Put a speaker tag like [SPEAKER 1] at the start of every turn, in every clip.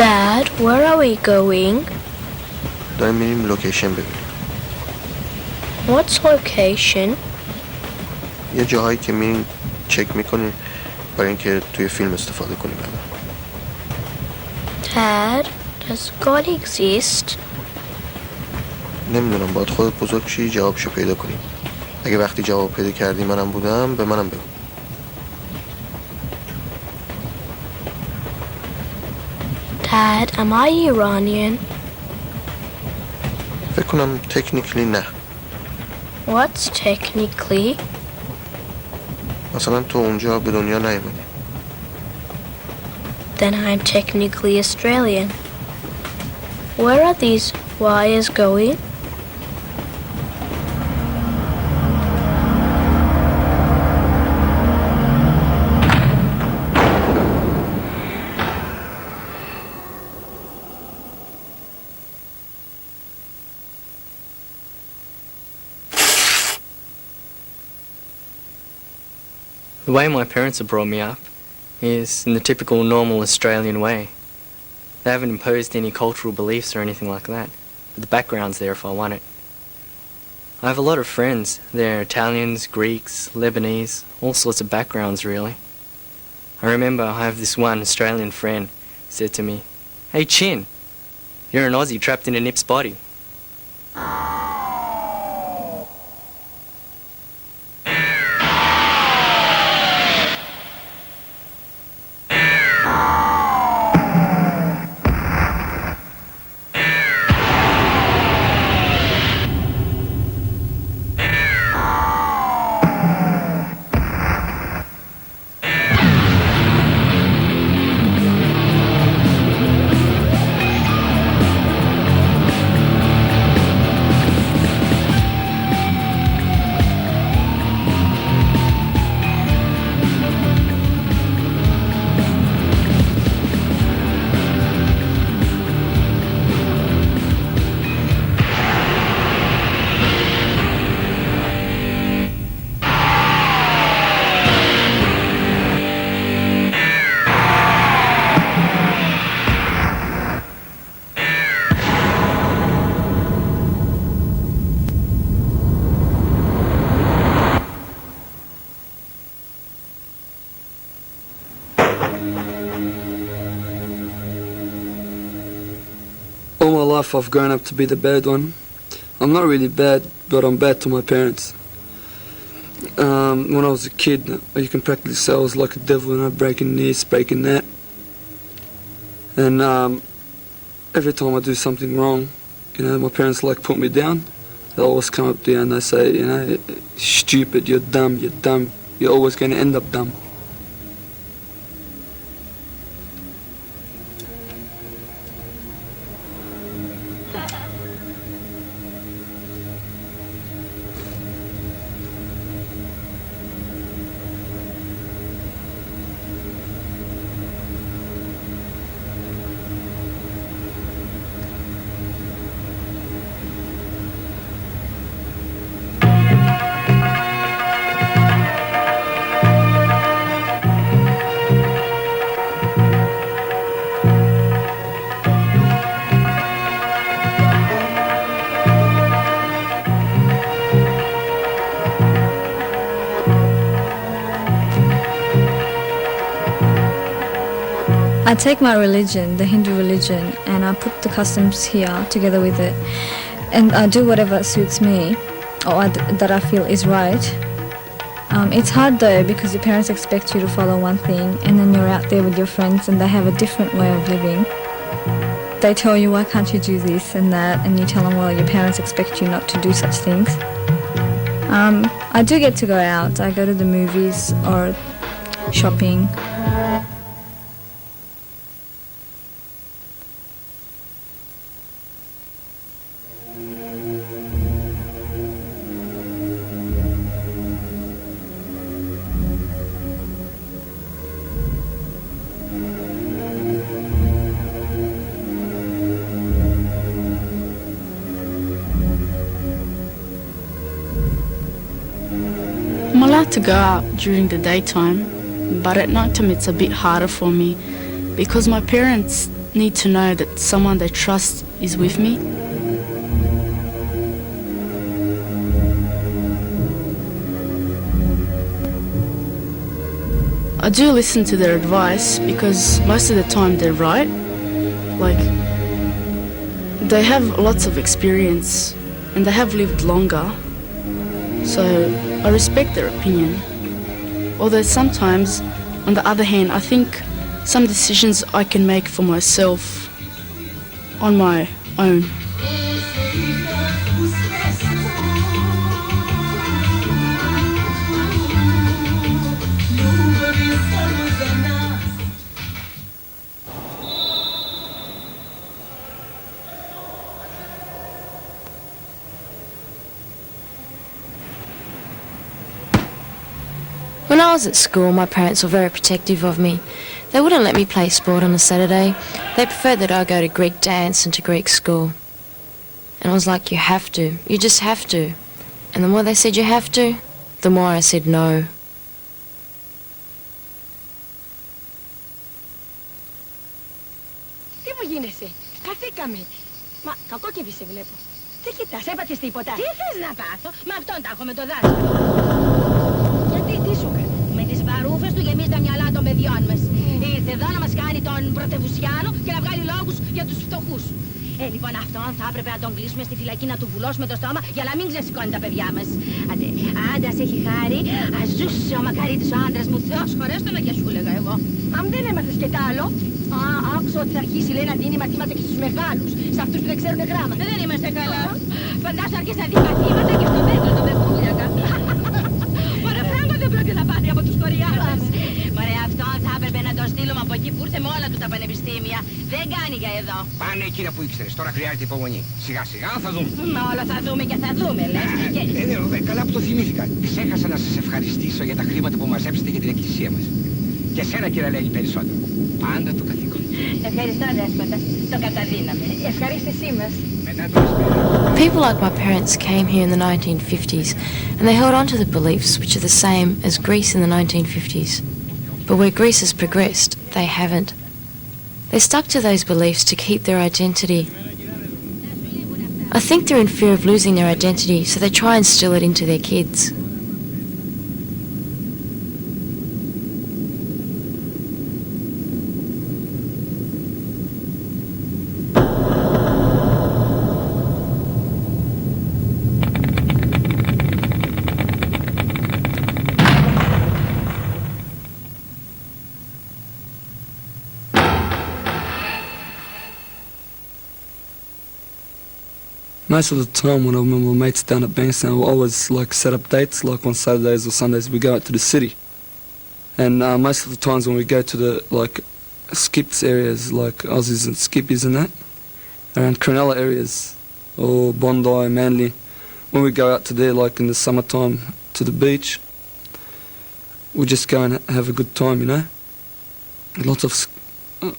[SPEAKER 1] Dad, where are we going?
[SPEAKER 2] داریم میریم لوکیشن ببینیم.
[SPEAKER 1] What's location?
[SPEAKER 2] یه جاهایی که میریم چک میکنیم برای اینکه توی فیلم استفاده کنیم.
[SPEAKER 1] Dad, does God exist?
[SPEAKER 2] نمیدونم، باید خودت بزرگ شی جوابشو پیدا کنیم. اگه وقتی جواب پیدا کردی منم بودم به منم بگو.
[SPEAKER 1] Dad, am I Iranian?
[SPEAKER 2] فکر کنم تکنیکلی نه.
[SPEAKER 1] What's technically?
[SPEAKER 2] مثلا تو اونجا به دنیا نیومدی.
[SPEAKER 1] Then I'm technically Australian. Where are these wires going?
[SPEAKER 3] The way my parents have brought me up is in the typical normal Australian way. They haven't imposed any cultural beliefs or anything like that, but the background's there if I want it. I have a lot of friends. They're Italians, Greeks, Lebanese, all sorts of backgrounds really. I remember I have this one Australian friend said to me, "Hey Chin, you're an Aussie trapped in a Nip's body."
[SPEAKER 4] All my life I've grown up to be the bad one. I'm not really bad, but I'm bad to my parents. When I was a kid, you can practically say I was like a devil, breaking this, breaking that. And every time I do something wrong, my parents like put me down. They always come up to you and they say, stupid, you're dumb, you're always going to end up dumb.
[SPEAKER 5] I take my religion, the Hindu religion, and I put the customs here together with it, and I do whatever suits me or that I feel is right. It's hard though because your parents expect you to follow one thing and then you're out there with your friends and they have a different way of living. They tell you, why can't you do this and that, and you tell them, well, your parents expect you not to do such things. I do get to go out. I go to the movies or shopping.
[SPEAKER 6] I'm allowed to go out during the daytime, but at night time it's a bit harder for me because my parents, need to know that someone they trust is with me. I do listen to their advice because most of the time they're right. Like, they have lots of experience and they have lived longer. So I respect their opinion. Although sometimes, on the other hand, I think some decisions I can make for myself on my own.
[SPEAKER 7] When I was at school, my parents were very protective of me. They wouldn't let me play sport on a Saturday. They preferred that I go to Greek dance and to Greek school. And I was like, you have to. You just have to. And the more they said you have to, the more I said no.
[SPEAKER 8] Τι μου γίνεσαι, χαθήκαμε. Μα κακό κύβη σε βλέπω. Τι κοιτάς, έπαθες τίποτα. Τι θες να πάθω, με αυτόν τα έχω με το δάσκαλο. Γιατί, τι σου έκανε. Με τις βαρούφες του γεμίζει τα μυαλά των παιδιών μας. Ήρθε εδώ να μας κάνει τον πρωτευουσιάνο και να βγάλει λόγους για τους φτωχούς. Λοιπόν, αυτόν θα έπρεπε να τον κλείσουμε στη φυλακή, να του βουλώσουμε το στόμα για να μην ξεσηκώνει τα παιδιά μας. Άντε, άντε, ας έχει χάρη, ας ζούσε ο μακαρίτης ο άντρας μου. Θεός χωρέστο να και σου έλεγα εγώ. Αν δεν έμαθες και τ' άλλο, άκουσα ότι θα αρχίσει, λέει, να δίνει μαθήματα και στους μεγάλους, σε αυτούς που δεν ξέρουν γράμματα. Δεν είμαστε καλά. Φαντάσου αρχίσει να δίνει μαθήματα και στο μέτρο το βρεφούλιακα. Μωρέ, πράγμα δεν πρόκειται να πάθει από τους κοριάδες. Μωρέ, αυτόν θα έπρεπε να τον στείλουμε από εκεί που ήρθε με όλα του τα πανεπιστήμια. Δεν κάνει για εδώ.
[SPEAKER 9] Πάνε εκείνα που ήξερες. Τώρα χρειάζεται υπομονή. Σιγά σιγά θα δούμε.
[SPEAKER 8] Μα όλα θα δούμε και θα δούμε, λες.
[SPEAKER 9] Καλά που το θυμήθηκα. Ξέχασα να σας ευχαριστήσω για τα χρήματα που μαζέψετε για την εκκλησία μας. Και σένα, κύριε Λέγη, περισσότερο. Πάντα το καθήκον.
[SPEAKER 8] Ευχαριστώ, Δέσποτα. Το καταδύναμε. Ευχαρίστησή μας.
[SPEAKER 7] People like my parents came here in the 1950s and they held on to the beliefs which are the same as Greece in the 1950s. But where Greece has progressed, they haven't. They stuck to those beliefs to keep their identity. I think they're in fear of losing their identity, so they try and instill it into their kids.
[SPEAKER 4] Most of the time when I'm with my mates down at Bankstown, we'll always like set up dates, like on Saturdays or Sundays we go out to the city. And most of the times when we go to the like skips areas, like Aussies and Skippies and that, around Cronulla areas, or Bondi, Manly, when we go out to there like in the summertime to the beach, we just go and have a good time, you know. Lots of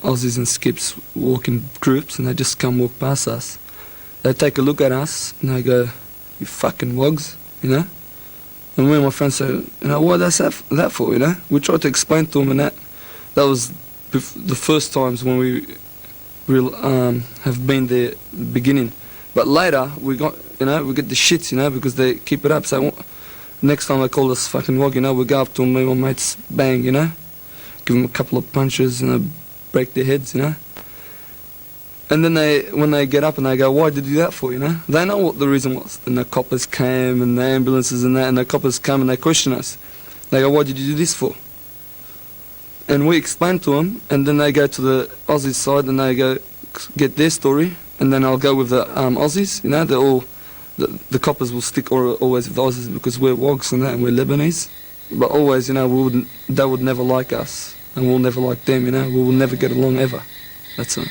[SPEAKER 4] Aussies and Skips walk in groups and they just come walk past us. They take a look at us and they go, you fucking wogs, you know? And me and my friends say, you know, what that's that for, you know? We tried to explain to them and that was the first times when we have been there at the beginning. But later, we get the shits, you know, because they keep it up. So next time they call us fucking wog, you know, we go up to them, me and my mates, bang, you know? Give them a couple of punches and they break their heads, you know? And then when they get up and they go, why did you do that for, you know? They know what the reason was. Then the coppers came and the ambulances and that, and the coppers come and they question us. They go, why did you do this for? And we explain to them, and then they go to the Aussie side and they go get their story, and then I'll go with the Aussies, you know? They're all, the coppers will stick always with the Aussies because we're wogs and that, and we're Lebanese. But always, you know, they would never like us, and we'll never like them, you know? We will never get along ever. That's it.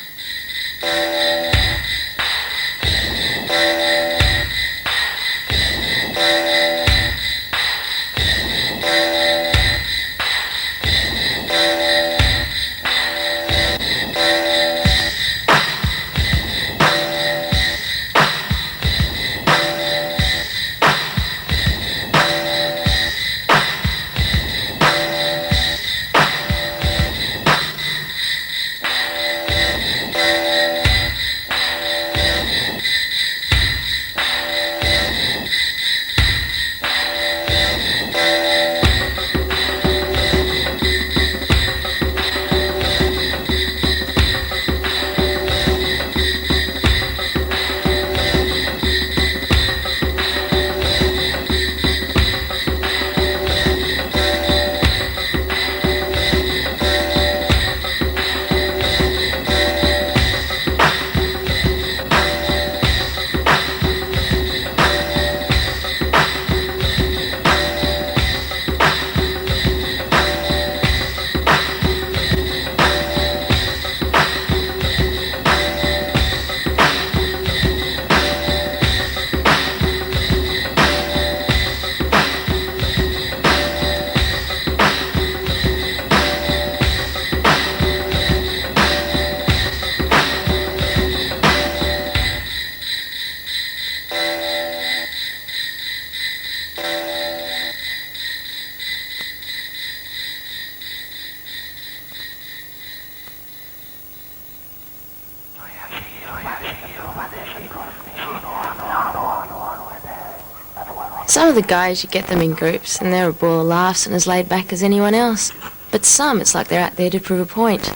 [SPEAKER 7] of the guys, you get them in groups and they're a ball of laughs and as laid back as anyone else. But some, it's like they're out there to prove a point.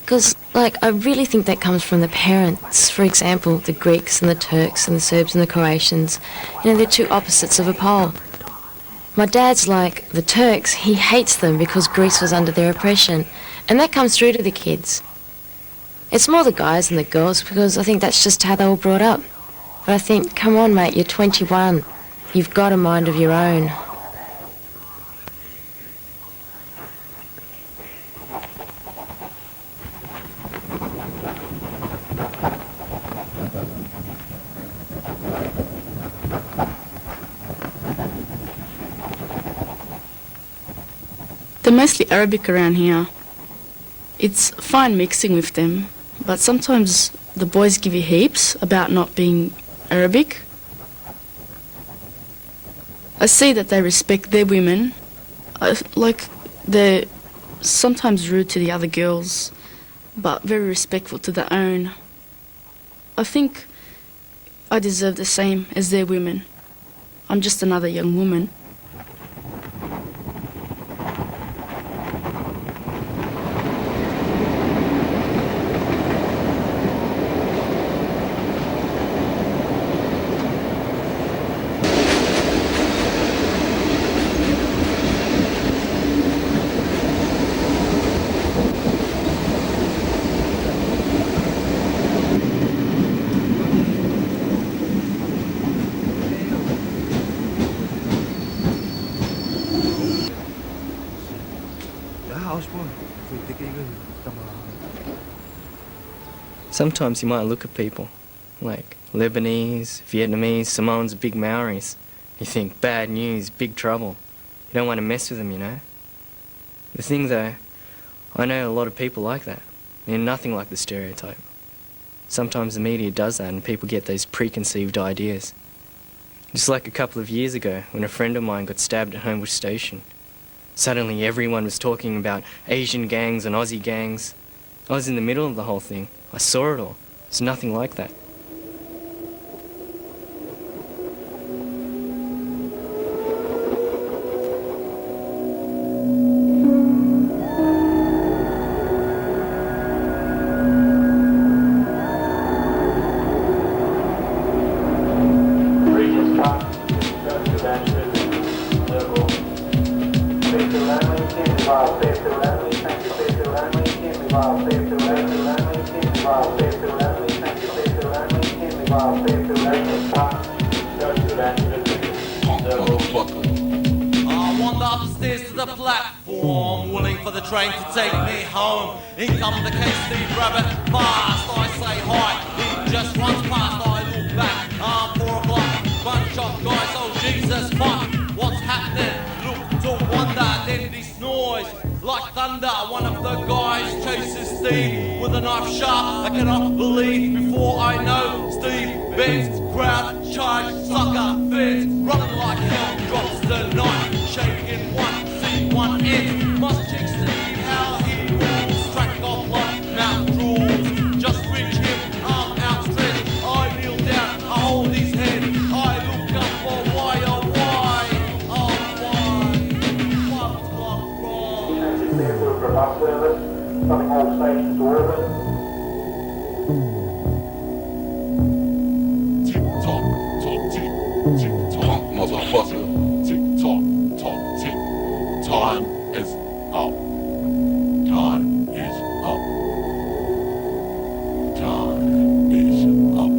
[SPEAKER 7] Because, like, I really think that comes from the parents. For example, the Greeks and the Turks and the Serbs and the Croatians. You know, they're two opposites of a pole. My dad's like the Turks. He hates them because Greece was under their oppression. And that comes through to the kids. It's more the guys than the girls because I think that's just how they were brought up. But I think, come on, mate, you're 21. You've got a mind of your own.
[SPEAKER 6] They're mostly Arabic around here. It's fine mixing with them, but sometimes the boys give you heaps about not being Arabic. I see that they respect their women. Like, they're sometimes rude to the other girls, but very respectful to their own. I think I deserve the same as their women. I'm just another young woman.
[SPEAKER 3] Sometimes you might look at people, like Lebanese, Vietnamese, Samoans, big Maoris. You think, bad news, big trouble. You don't want to mess with them, you know. The thing though, I know a lot of people like that. They're nothing like the stereotype. Sometimes the media does that and people get those preconceived ideas. Just like a couple of years ago when a friend of mine got stabbed at Homebush Station. Suddenly everyone was talking about Asian gangs and Aussie gangs. I was in the middle of the whole thing. I saw it all. It's nothing like that.
[SPEAKER 10] I wander upstairs to the platform, willing for the train to take me home. In come the K-Steve Rabbit fast. I say hi, he just runs past. I look back, 4 o'clock, bunch of guys. Oh Jesus, fuck, what's happening? Look to wonder, then this noise like thunder. One of the guys chases Steve with a knife sharp. I cannot believe before I know Steve bends, crowd charge, sucker fence, running like hell, drops the knife, shaking one, see one end. Must check Steve how he moves, track off like mouth drools. Just reach him, arm outstretched. I kneel down, I hold his head. I look up for why, oh why, oh why, what's gone wrong?
[SPEAKER 11] For a bus service, running all stations to orbit.
[SPEAKER 12] Tick-tock, motherfucker. Tick-tock, tock, tick. Time is up. Time is up. Time is up.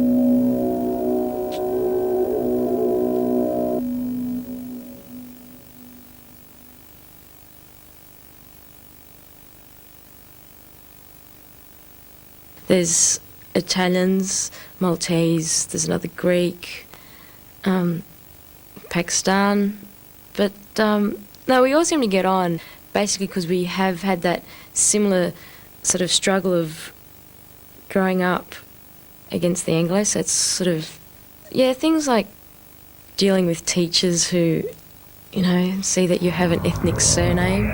[SPEAKER 7] There's Italians, Maltese, there's another Greek, Pakistan, but no, we all seem to get on, basically because we have had that similar sort of struggle of growing up against the Anglo, so it's sort of, yeah, things like dealing with teachers who, you know, see that you have an ethnic surname.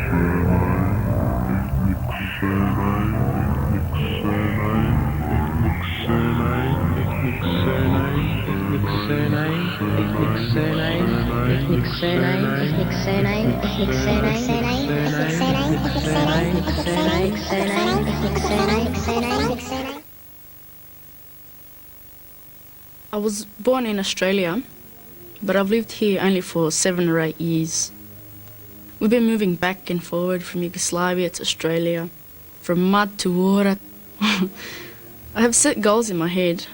[SPEAKER 13] Ethnic surname. ethnic surname, ethnic surname, ethnic surname, surname, ethnic surname, ethnic surname, ethnic surname, surname, ethnic surname, surname, surname.
[SPEAKER 6] I was born in Australia, but I've lived here only for 7 or 8 years. We've been moving back and forward from Yugoslavia to Australia, from mud to water. I have set goals in my head,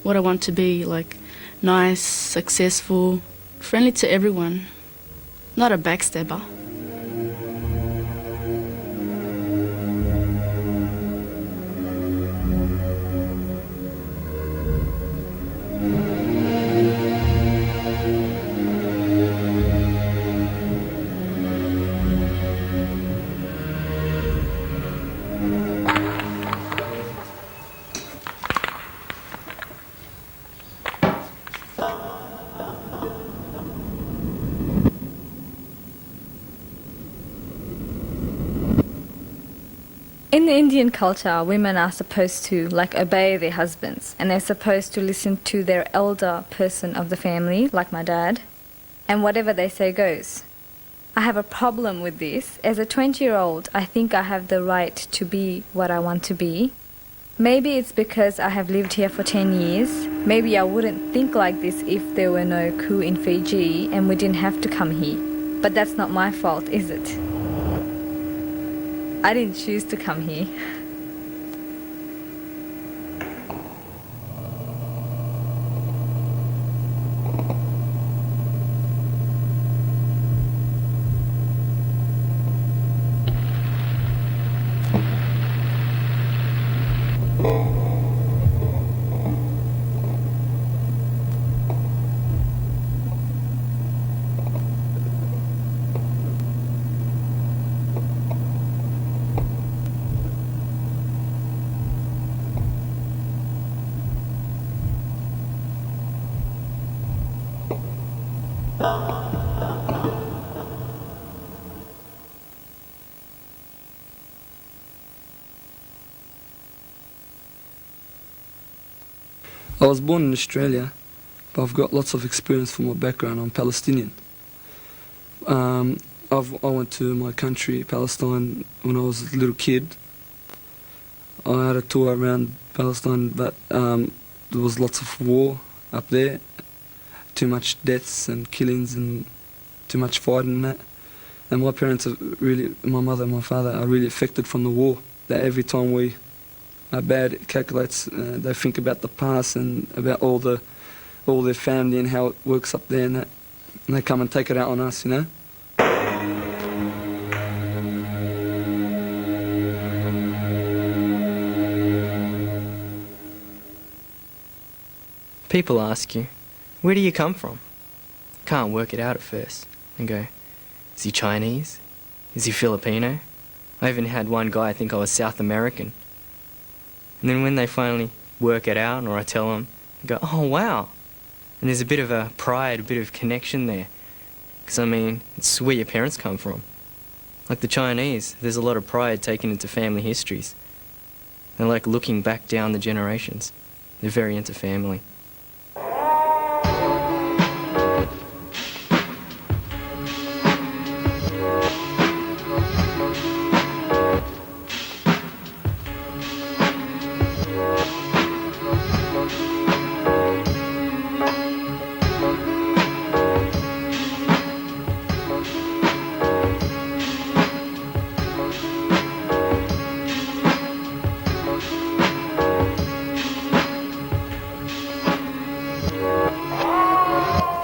[SPEAKER 6] what I want to be, like nice, successful, friendly to everyone, not a backstabber.
[SPEAKER 5] In the Indian culture, women are supposed to obey their husbands, and they're supposed to listen to their elder person of the family, like my dad, and whatever they say goes. I have a problem with this. As a 20-year-old, I think I have the right to be what I want to be. Maybe it's because I have lived here for 10 years. Maybe I wouldn't think like this if there were no coup in Fiji and we didn't have to come here. But that's not my fault, is it? I didn't choose to come here.
[SPEAKER 4] I was born in Australia, but I've got lots of experience from my background. I'm Palestinian. I went to my country, Palestine, when I was a little kid. I had a tour around Palestine, but there was lots of war up there, too much deaths and killings and too much fighting and that. And my parents are really, my mother and my father are really affected from the war. That every time we are bad, it calculates, they think about the past and about all their family and how it works up there and that. And they come and take it out on us, you know.
[SPEAKER 3] People ask you, where do you come from? Can't work it out at first. And go, is he Chinese? Is he Filipino? I even had one guy think I was South American. And then when they finally work it out, or I tell them, they go, oh wow. And there's a bit of a pride, a bit of connection there. Because I mean, it's where your parents come from. Like the Chinese, there's a lot of pride taken into family histories. They're like looking back down the generations. They're very into family.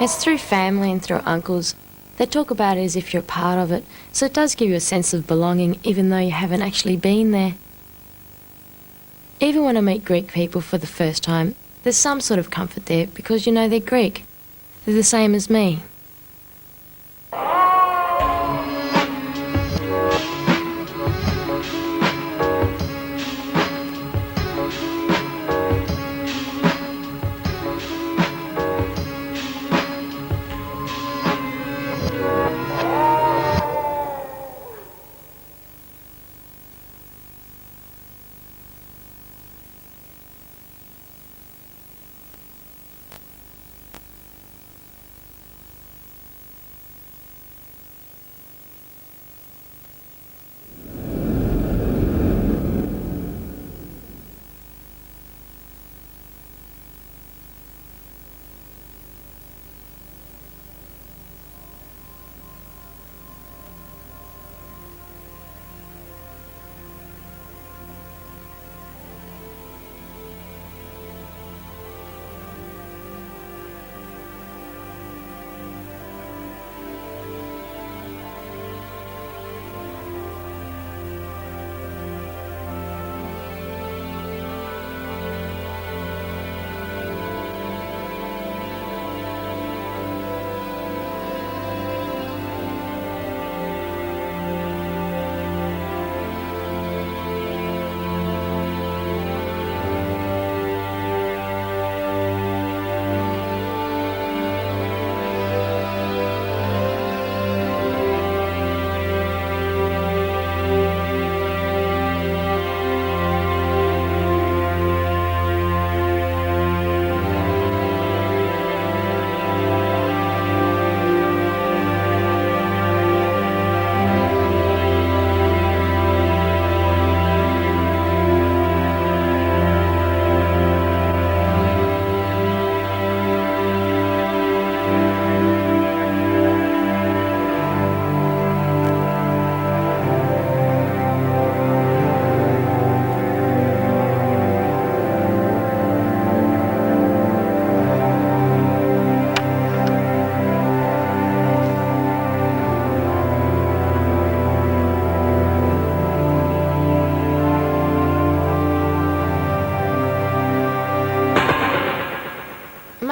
[SPEAKER 7] It's through family and through uncles. They talk about it as if you're a part of it, so it does give you a sense of belonging even though you haven't actually been there. Even when I meet Greek people for the first time, there's some sort of comfort there because you know they're Greek. They're the same as me.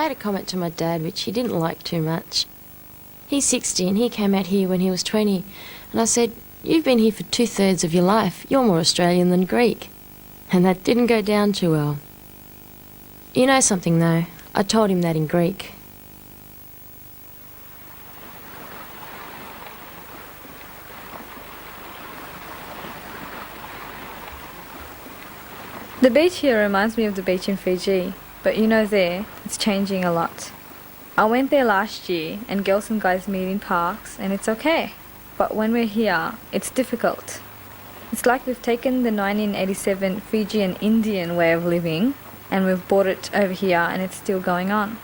[SPEAKER 7] made a comment to my dad which he didn't like too much. He's 60 and he came out here when he was 20, and I said, "You've been here for 2/3 of your life. You're more Australian than Greek." And that didn't go down too well. You know something though, I told him that in Greek.
[SPEAKER 5] The beach here reminds me of the beach in Fiji, but you know there, it's changing a lot. I went there last year and girls and guys meet in parks and it's okay. But when we're here, it's difficult. It's like we've taken the 1987 Fijian Indian way of living and we've brought it over here and it's still going on.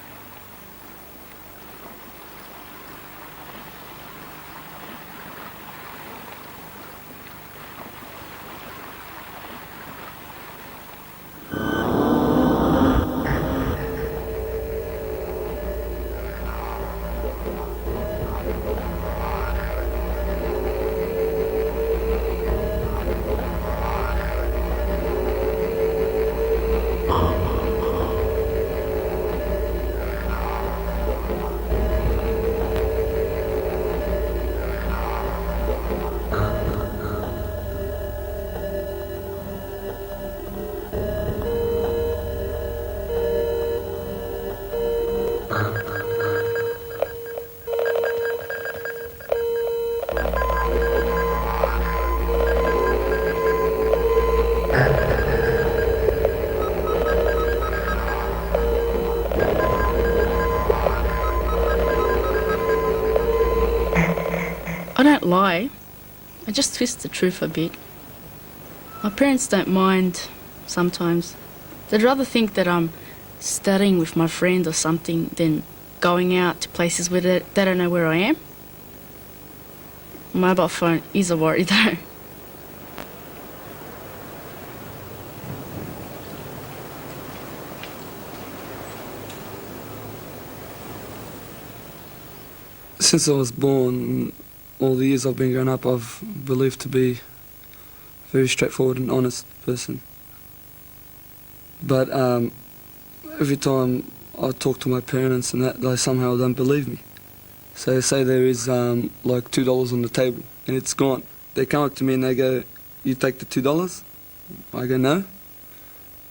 [SPEAKER 6] I don't lie. I just twist the truth a bit. My parents don't mind sometimes. They'd rather think that I'm studying with my friend or something than going out to places where they don't know where I am. My mobile phone is a worry though.
[SPEAKER 4] Since I was born, all the years I've been growing up, I've believed to be a very straightforward and honest person. But every time I talk to my parents and that, they somehow don't believe me. So say there is like $2 on the table and it's gone. They come up to me and they go, "You take the $2?" I go, "No."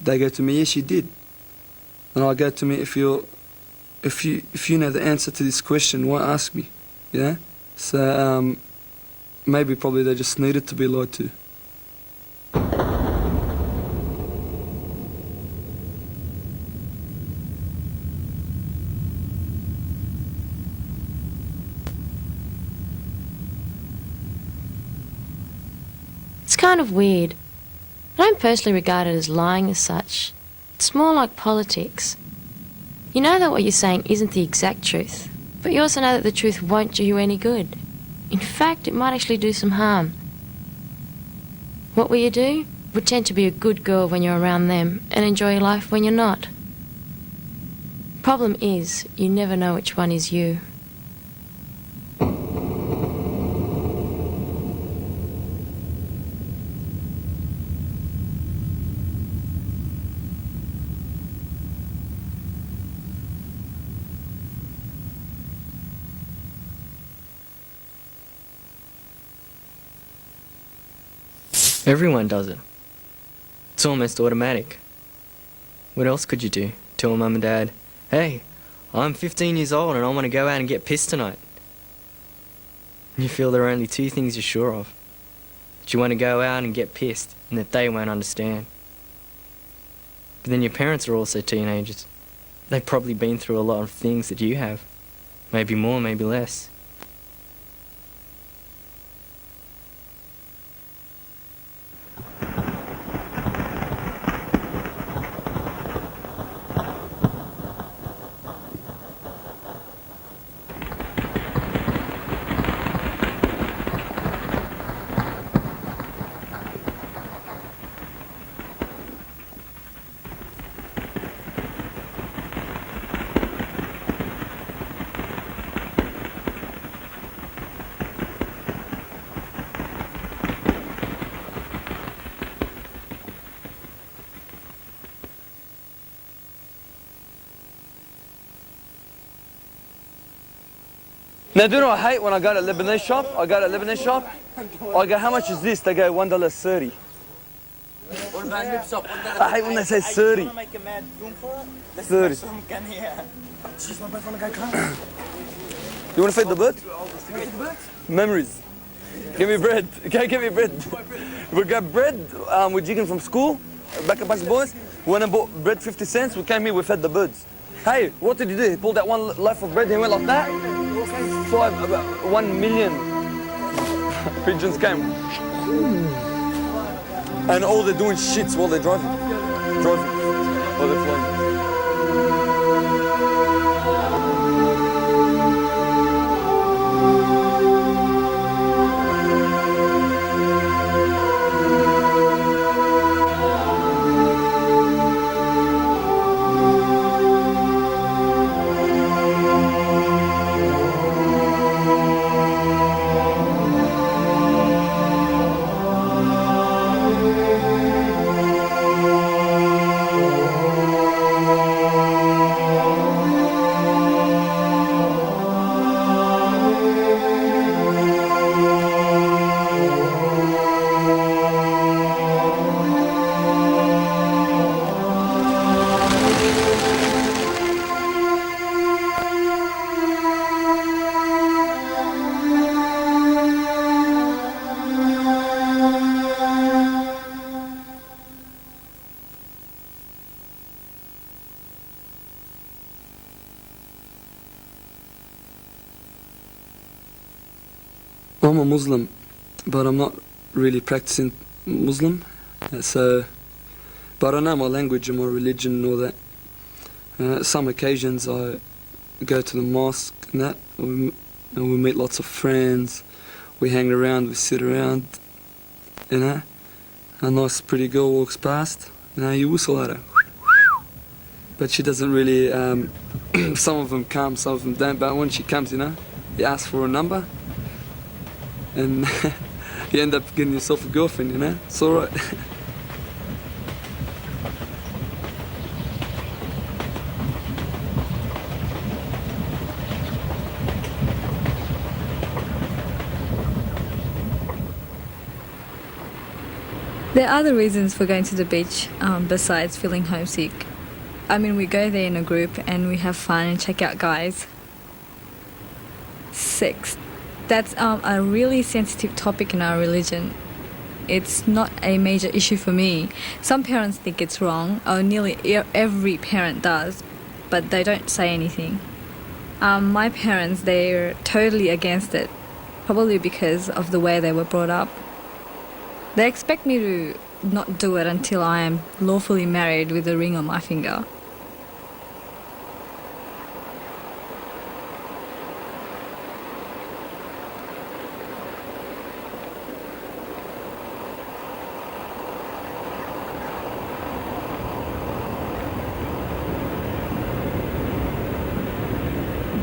[SPEAKER 4] They go to me, "Yes, you did." And I go to me, if you know the answer to this question, why ask me? You know? So maybe probably they just needed to be lied to.
[SPEAKER 7] It's kind of weird. I don't personally regard it as lying as such. It's more like politics. You know that what you're saying isn't the exact truth, but you also know that the truth won't do you any good. In fact, it might actually do some harm. What will you do? Pretend to be a good girl when you're around them and enjoy your life when you're not. Problem is, you never know which one is you.
[SPEAKER 3] Everyone does it. It's almost automatic. What else could you do? Tell mum and dad, "Hey, I'm 15 years old and I want to go out and get pissed tonight." You feel there are only two things you're sure of. That you want to go out and get pissed and that they won't understand. But then your parents are also teenagers. They've probably been through a lot of things that you have. Maybe more, maybe less.
[SPEAKER 4] Now, do you know what I hate when I go to a Lebanese shop? I go, how much is this? They go, $1.30. I hate when they say 30. 30. You want to feed the bird? Memories. Give me bread. Okay, give me bread. We got bread with chicken from school, back at Bunch of Boys. We went and bought bread 50 cents. We came here, we fed the birds. Hey, what did he do? He pulled out one loaf of bread, he went like that. About 1 million pigeons came. And all they're doing shits while they're driving. While they're flying. I'm a Muslim, but I'm not really practicing Muslim. But I know my language and my religion and all that. Some occasions I go to the mosque and that, and we meet lots of friends. We hang around, we sit around, you know. A nice pretty girl walks past, you know, you whistle at her. But she doesn't really, some of them come, some of them don't, but when she comes, you know, you ask for a number, and you end up getting yourself a girlfriend, you know, it's alright.
[SPEAKER 5] There are other reasons for going to the beach besides feeling homesick. I mean, we go there in a group and we have fun and check out guys. Sex. That's a really sensitive topic in our religion. It's not a major issue for me. Some parents think it's wrong, or nearly every parent does, but they don't say anything. My parents, they're totally against it, probably because of the way they were brought up. They expect me to not do it until I am lawfully married with a ring on my finger.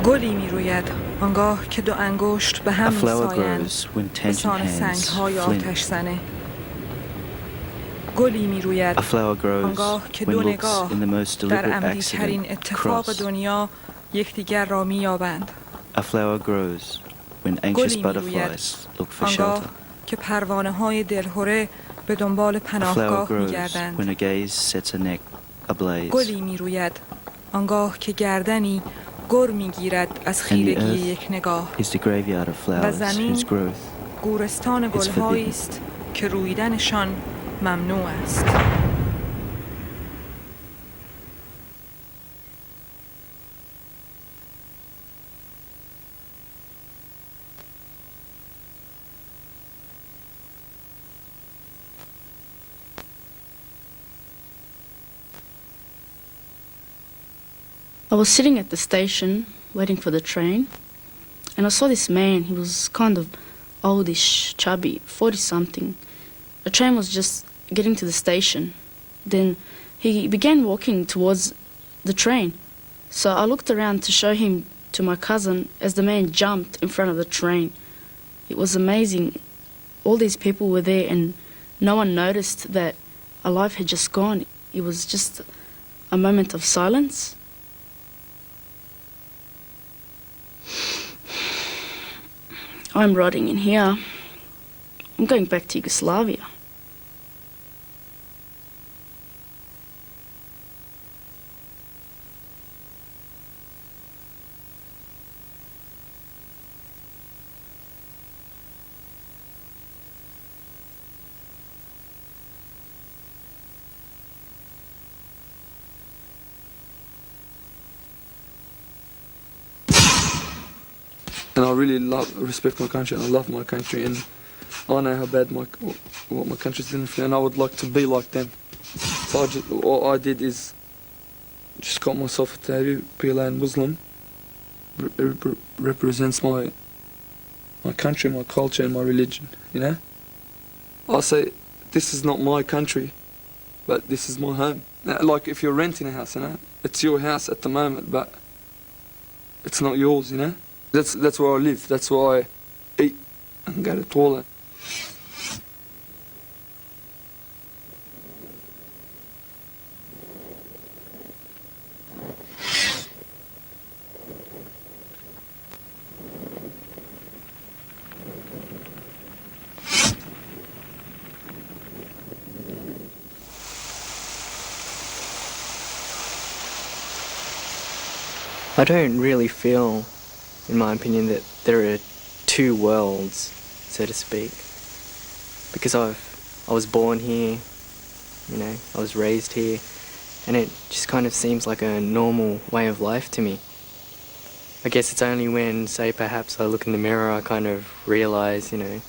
[SPEAKER 14] گلی می روید آنگاه که دو انگشت به هم
[SPEAKER 15] A flower
[SPEAKER 14] می‌سایند
[SPEAKER 15] grows when ten
[SPEAKER 14] بسان
[SPEAKER 15] hands
[SPEAKER 14] سنگ‌های
[SPEAKER 15] fling.
[SPEAKER 14] آتش زنه گلی می روید
[SPEAKER 15] A flower grows
[SPEAKER 14] آنگاه که
[SPEAKER 15] when
[SPEAKER 14] دو
[SPEAKER 15] looks
[SPEAKER 14] نگاه
[SPEAKER 15] in the most
[SPEAKER 14] در
[SPEAKER 15] deliberate
[SPEAKER 14] عمدی‌ترین
[SPEAKER 15] accident
[SPEAKER 14] اتفاق
[SPEAKER 15] cross.
[SPEAKER 14] دنیا یکدیگر را می‌یابند
[SPEAKER 15] A flower grows when anxious
[SPEAKER 14] گلی می روید
[SPEAKER 15] butterflies look for
[SPEAKER 14] آنگاه
[SPEAKER 15] shelter.
[SPEAKER 14] که پروانه‌های دلهره به دنبال
[SPEAKER 15] A flower
[SPEAKER 14] پناهگاه
[SPEAKER 15] grows
[SPEAKER 14] می‌گردند
[SPEAKER 15] when a gaze sets a neck ablaze.
[SPEAKER 14] گلی می روید آنگاه که گردنی گر می‌گیرد از
[SPEAKER 15] And the
[SPEAKER 14] خیرگی
[SPEAKER 15] earth
[SPEAKER 14] یک نگاه
[SPEAKER 15] is the graveyard of
[SPEAKER 14] و
[SPEAKER 15] flowers
[SPEAKER 14] زمین
[SPEAKER 15] whose growth
[SPEAKER 14] گورستان
[SPEAKER 15] is
[SPEAKER 14] گل‌هایی
[SPEAKER 15] forbidden.
[SPEAKER 14] است که رویدنشان ممنوع است.
[SPEAKER 6] I was sitting at the station waiting for the train, and I saw this man. He was kind of oldish, chubby, 40-something. The train was just getting to the station. Then he began walking towards the train. So I looked around to show him to my cousin as the man jumped in front of the train. It was amazing. All these people were there and no one noticed that a life had just gone. It was just a moment of silence. I'm rotting in here. I'm going back to Yugoslavia.
[SPEAKER 4] And I really respect my country, and I love my country, and I know how bad what my country's doing for me, and I would like to be like them. So all I did is just got myself a tattoo, PLA Muslim. Represents my country, my culture, and my religion, you know? I say, this is not my country, but this is my home. Now, like if you're renting a house, you know? It's your house at the moment, but it's not yours, you know? That's where I live, that's where I eat and go to the toilet.
[SPEAKER 3] I don't really feel, in my opinion, that there are two worlds, so to speak. Because I was born here, you know, I was raised here, and it just kind of seems like a normal way of life to me. I guess it's only when, say, perhaps I look in the mirror, I kind of realise, you know,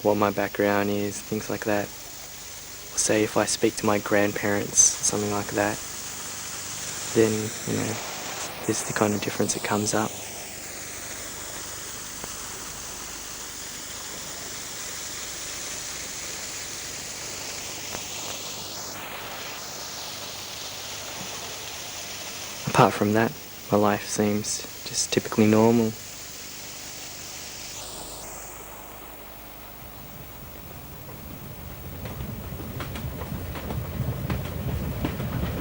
[SPEAKER 3] what my background is, things like that. Or say if I speak to my grandparents, something like that, then, you know, there's the kind of difference that comes up. Apart from that, my life seems just typically normal.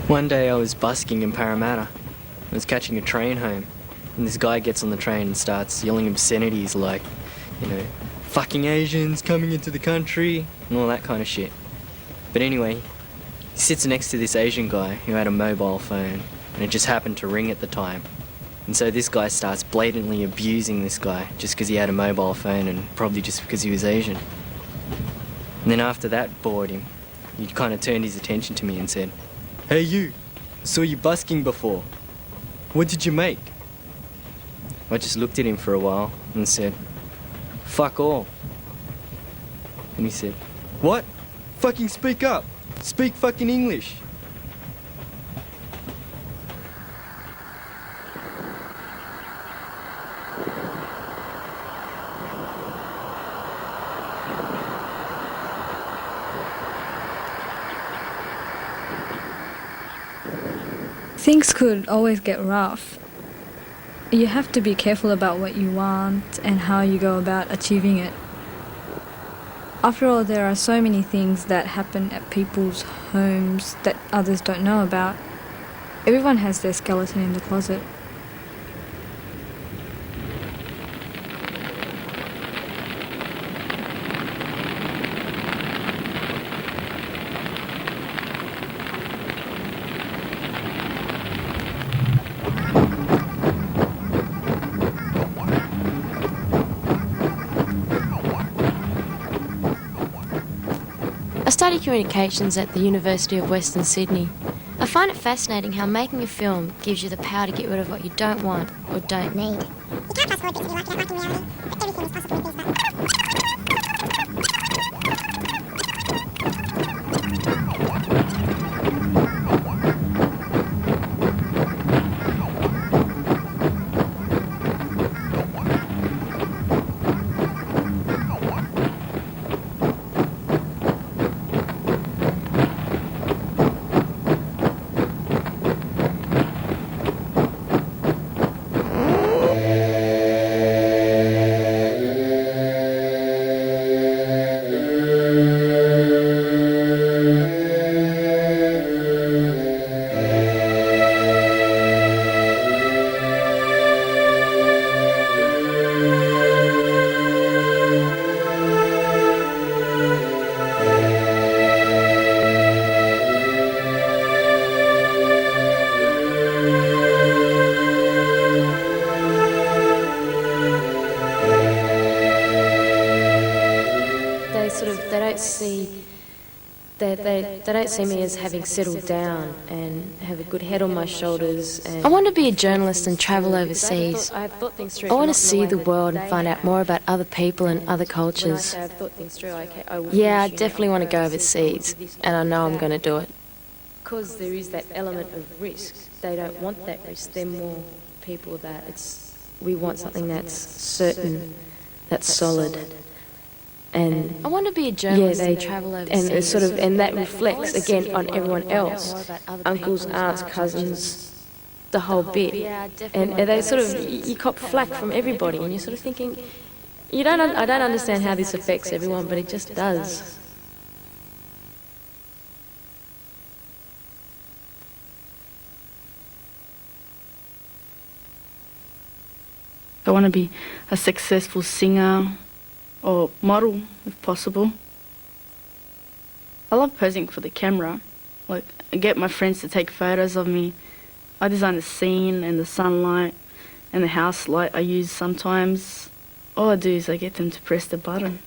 [SPEAKER 3] One day I was busking in Parramatta. I was catching a train home, and this guy gets on the train and starts yelling obscenities like, you know, fucking Asians coming into the country, and all that kind of shit. But anyway, he sits next to this Asian guy who had a mobile phone, and it just happened to ring at the time. And so this guy starts blatantly abusing this guy just because he had a mobile phone and probably just because he was Asian. And then after that bored him, he kind of turned his attention to me and said, "Hey you, I saw you busking before. What did you make?" I just looked at him for a while and said, "Fuck all." And he said, "What? Fucking speak up. Speak fucking English."
[SPEAKER 5] Things could always get rough. You have to be careful about what you want and how you go about achieving it. After all, there are so many things that happen at people's homes that others don't know about. Everyone has their skeleton in the closet.
[SPEAKER 7] I study communications at the University of Western Sydney. I find it fascinating how making a film gives you the power to get rid of what you don't want or don't need.
[SPEAKER 13] You can't fast forward bits of your life, you don't like in reality, but everything is possible with these
[SPEAKER 7] they don't see they don't see me as having settled down and have a good head on my shoulders. And I want to be a journalist and travel overseas. I want to see the world and find out more about other people and other cultures. Yeah, I definitely want to go overseas, and I know I'm going to do it. Because there is that element of risk. They don't want that risk. They're more people that we want something that's certain, that's solid. And I want to be a journalist and travel overseas. And that reflects again on everyone else, uncles, aunts, cousins, the whole bit. And they you cop flack from everybody, and you're sort of thinking, I don't understand how this affects everyone, but it just does.
[SPEAKER 6] I want to be a successful singer or model, if possible. I love posing for the camera. I get my friends to take photos of me. I design the scene and the sunlight and the house light I use sometimes. All I do is I get them to press the button.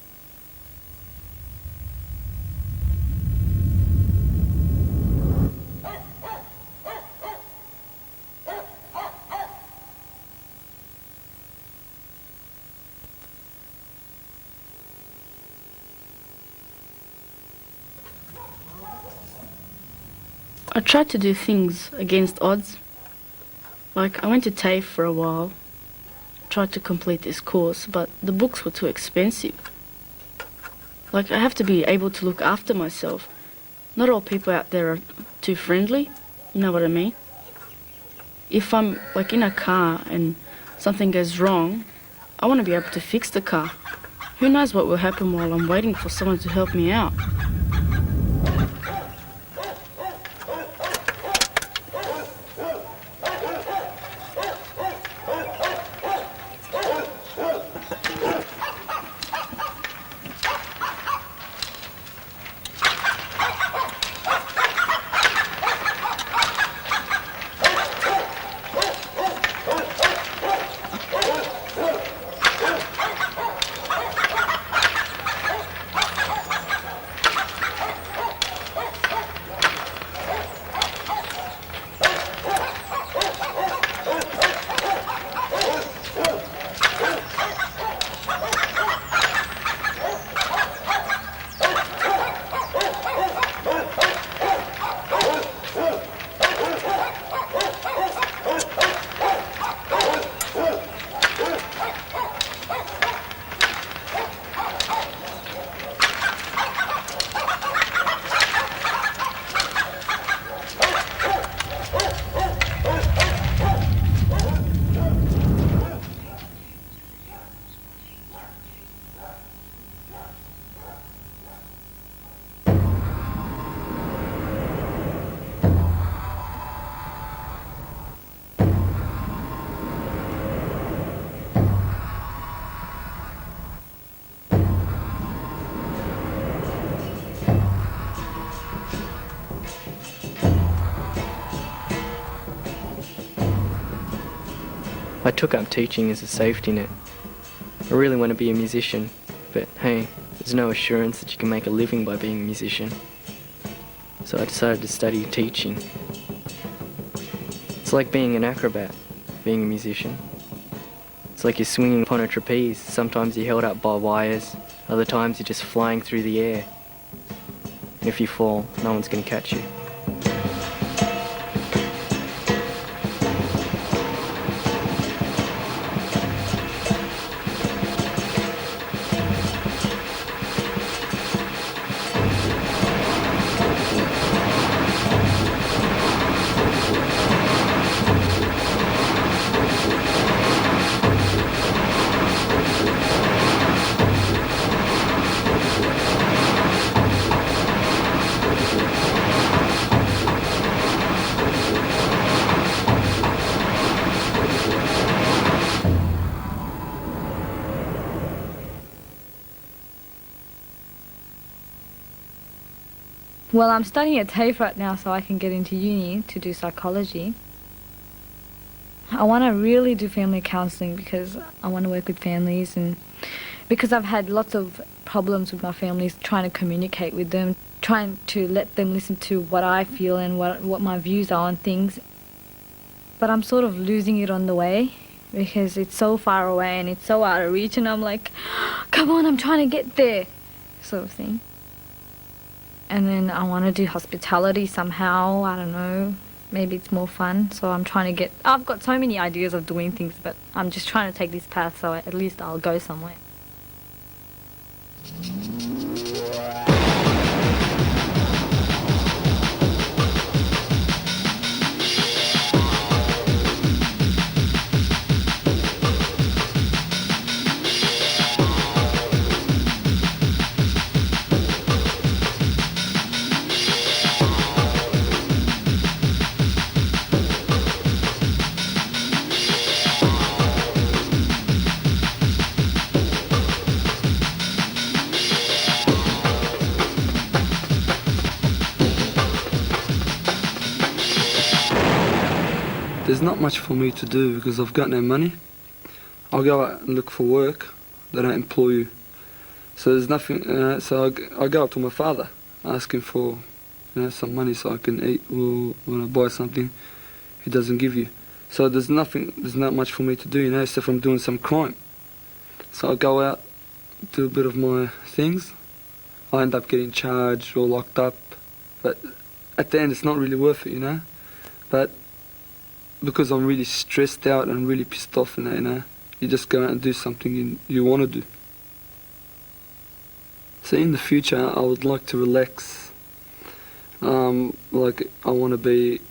[SPEAKER 6] I tried to do things against odds. I went to TAFE for a while, tried to complete this course, but the books were too expensive. I have to be able to look after myself. Not all people out there are too friendly, you know what I mean? If I'm in a car and something goes wrong, I want to be able to fix the car. Who knows what will happen while I'm waiting for someone to help me out?
[SPEAKER 3] I took up teaching as a safety net. I really want to be a musician, but hey, there's no assurance that you can make a living by being a musician. So I decided to study teaching. It's like being an acrobat, being a musician. It's like you're swinging upon a trapeze. Sometimes you're held up by wires, other times you're just flying through the air. And if you fall, no one's going to catch you.
[SPEAKER 5] Well, I'm studying at TAFE right now so I can get into uni to do psychology. I want to really do family counselling because I want to work with families and because I've had lots of problems with my family, trying to communicate with them, trying to let them listen to what I feel and what my views are on things. But I'm sort of losing it on the way because it's so far away and it's so out of reach, and I'm like, come on, I'm trying to get there, sort of thing. And then I want to do hospitality somehow, I don't know, maybe it's more fun. So I'm trying to get, I've got so many ideas of doing things, but I'm just trying to take this path so at least I'll go somewhere.
[SPEAKER 4] There's not much for me to do because I've got no money. I'll go out and look for work. They don't employ you. So there's nothing, so I go up to my father, ask him for some money so I can eat, or when I buy something, he doesn't give you. So there's not much for me to do, except I'm doing some crime. So I go out, do a bit of my things. I end up getting charged or locked up. But at the end, it's not really worth it, But because I'm really stressed out and really pissed off and that, you just go out and do something you want to do. So in the future, I would like to relax. Like I want to be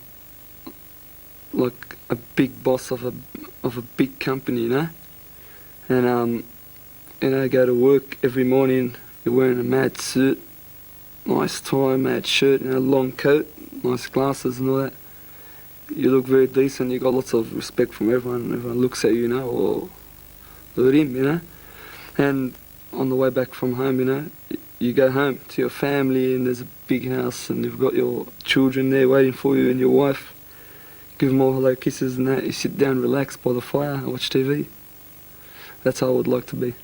[SPEAKER 4] like a big boss of a big company, and go to work every morning. You're wearing a mad suit, nice tie, mad shirt, long coat, nice glasses and all that. You look very decent, you got lots of respect from everyone. Everyone looks at you, or look at him, And on the way back from home, you go home to your family and there's a big house and you've got your children there waiting for you and your wife. Give them all hello kisses and that. You sit down, relax by the fire and watch TV. That's how I would like to be.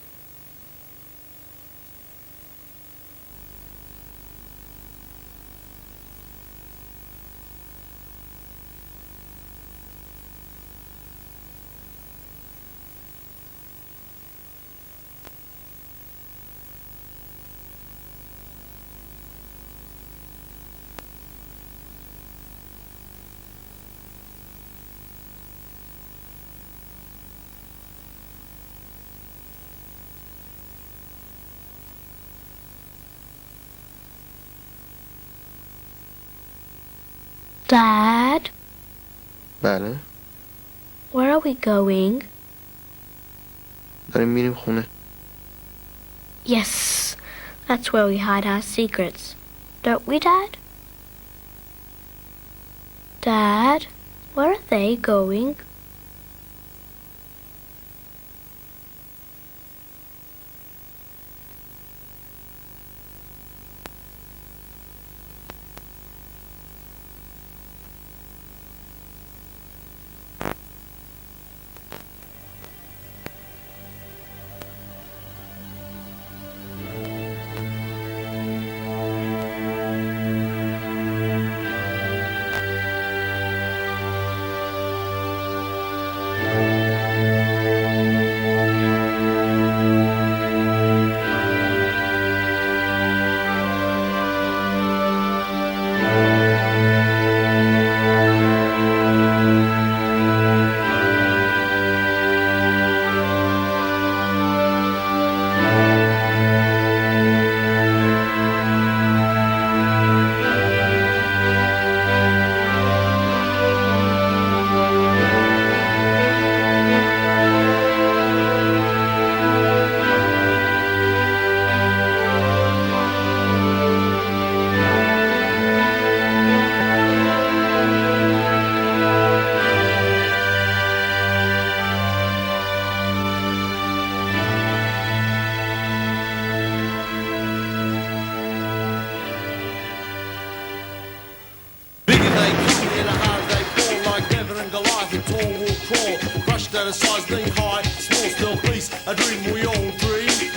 [SPEAKER 1] Dad?
[SPEAKER 2] بله.
[SPEAKER 1] Where are we going?
[SPEAKER 2] داریم میریم خونه.
[SPEAKER 1] Yes, that's where we hide our secrets. Don't we, Dad? Dad, where are they going?
[SPEAKER 10] Size knee high, small still piece, a dream we all dream.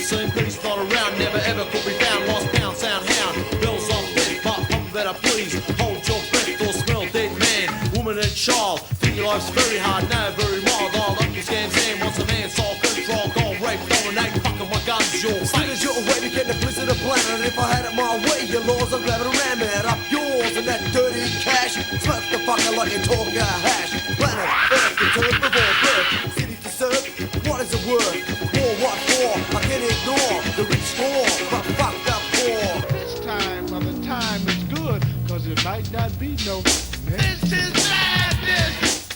[SPEAKER 10] seen, peace not around, never ever could be found. Lost pound, sound hound, bells off death, but pump better please. Hold your breath or smell dead man, woman and child. Think your life's very hard, no, very mild. All Uncle Scam's hand wants a man, soul control, gold rape, dominate, fucking my guns, your
[SPEAKER 16] Soon as you're away to get the bliss of the planet. If I had it my way, your laws are grabbing around me. Up yours and that dirty cash. Smoke the fucker like you talk a hash. Planet Earth, the turn before birth. City to serve, what is the word? War, what for? I can ignore the rich score, but fuck the poor.
[SPEAKER 12] This time of the time is good, cause it might not be no. This is madness!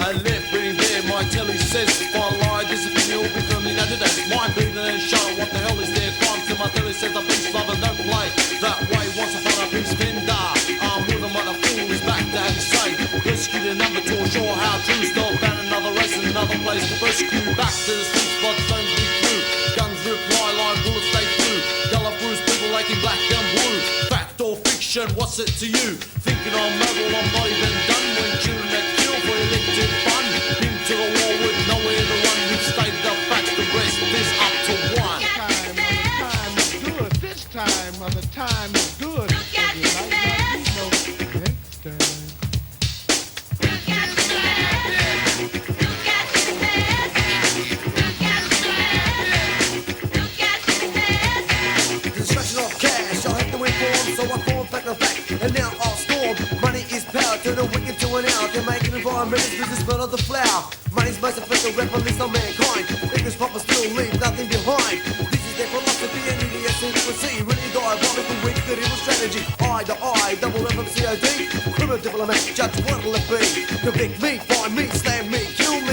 [SPEAKER 10] I left breathing there, my telly says fine lie, disappear will be firmly noted as mind breathing and show what the hell is their crime. To my telly says the peace lover don't play that way. Once upon a peace vendor, I'm with them but the fool is back to have his say. Rescue the number to assure how true. Still found another race in another place to rescue. Back to the streets, blood stones be through. Guns rip, lie line, bullets stay through. Yellow bruise, people aching black and blue. Fact or fiction, what's it to you? Thinking I'm mobile, I'm not even done. When children that kill for elected fun. Been to the war with nowhere to run. We've stated the facts, the rest is up to one.
[SPEAKER 12] This time of the time is good. Cause it might not be no next time.
[SPEAKER 16] Destruction of cash, I'll have to inform, so I form back on back, and now I'll storm. Money is power, turn a wicked to an hour. Can make an environment through the smell of the flower. Money's most effective weapon, least on mankind. English proper still leave nothing behind. This is their philosophy and idiosyncrasy. Really diabolical, wicked evil strategy. Eye to eye, double FMCOD. Criminal diplomat, judge what'll it be? Convict me, find me, slam me, kill me.